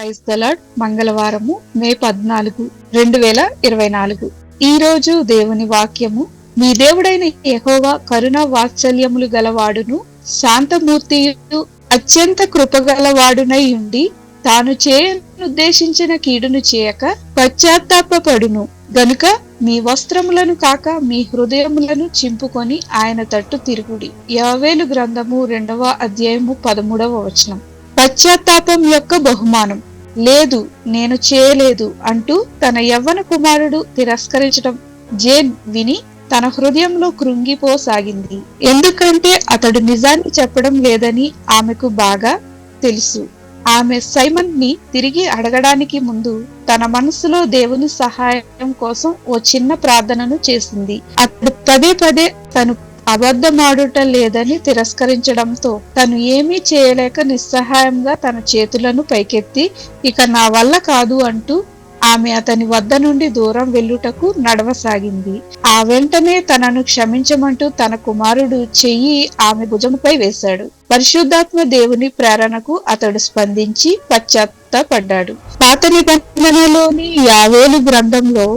Praise the lord. మంగళవారము మే 14, 2024. ఈ రోజు దేవుని వాక్యము, మీ దేవుడైన యెహోవా కరుణ వాత్సల్యములు గలవాడును శాంతమూర్తియు అత్యంత కృపగలవాడునై ఉండి తాను చేయనుద్దేశించిన కీడును చేయక పశ్చాత్తాపపడును గనుక మీ వస్త్రములను కాక మీ హృదయములను చింపుకొని ఆయన తట్టు తిరుగుడి. యోవేలు గ్రంథము 2వ అధ్యాయము 13వ వచనం. పశ్చాత్తాపం యొక్క బహుమానం. లేదు, నేను చేయలేదు అంటూ తన యవ్వన కుమారుడు తిరస్కరించడం జేన్ విని తన హృదయంలో కృంగిపోసాగింది. ఎందుకంటే అతడు నిజాన్ని చెప్పడం లేదని ఆమెకు బాగా తెలుసు. ఆమె సైమన్ ని తిరిగి అడగడానికి ముందు తన మనసులో దేవుని సహాయం కోసం ఓ చిన్న ప్రార్థనను చేసింది. అతడు పదే తను అబద్ధమాడుట లేదని తిరస్కరించడంతో తను ఏమీ చేయలేక నిస్సహాయంగా తన చేతులను పైకెత్తి ఇక నా వల్ల కాదు అంటూ ఆమె అతని వద్ద నుండి దూరం వెళ్ళుటకు నడవసాగింది. ఆ వెంటనే తనను క్షమించమంటూ తన కుమారుడు చెయ్యి ఆమె భుజముపై వేశాడు. పరిశుద్ధాత్మ దేవుని ప్రేరణకు అతడు స్పందించి పశ్చాత్తాపడ్డాడు. పాత నిబంధనలోని యోవేలు గ్రంథంలో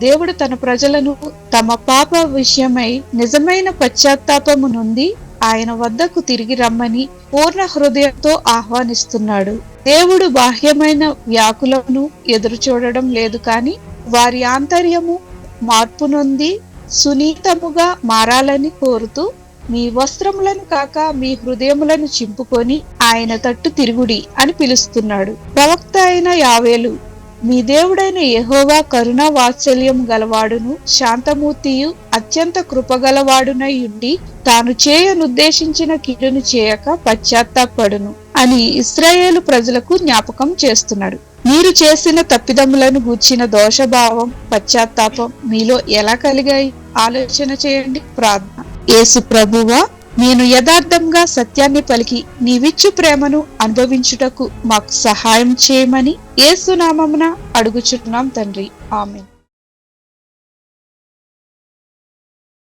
దేవుడు తన ప్రజలను తమ పాప విషయమై నిజమైన పశ్చాత్తాపము నుండి ఆయన వద్దకు తిరిగి రమ్మని పూర్ణ హృదయంతో ఆహ్వానిస్తున్నాడు. దేవుడు బాహ్యమైన వ్యాకులను ఎదురు చూడడం లేదు, కానీ వారి ఆంతర్యము మార్పు నొంది సునీతముగా మారాలని కోరుతూ మీ వస్త్రములను కాక మీ హృదయములను చింపుకొని ఆయన తట్టు తిరుగుడి అని పిలుస్తున్నాడు. ప్రవక్త అయిన యోవేలు, మీ దేవుడైన యెహోవా కరుణ వాత్సల్యం గలవాడును శాంతమూర్తియు అత్యంత కృపగలవాడునై ఉండి తాను చేయనుద్దేశించిన కీడును చేయక పశ్చాత్తాపడును అని ఇశ్రాయేలు ప్రజలకు జ్ఞాపకం చేస్తున్నాడు. మీరు చేసిన తప్పిదములను గూర్చిన దోషభావం, పశ్చాత్తాపం మీలో ఎలా కలిగాయి ఆలోచన చేయండి. ప్రార్థన. యేసు ప్రభువా, నేను యథార్థంగా సత్యాన్ని పలికి నీవిచ్చు ప్రేమను అనుభవించుటకు మాకు సహాయం చేయమని యేసు నామమున అడుగుచున్నాం తండ్రి. ఆమేన్.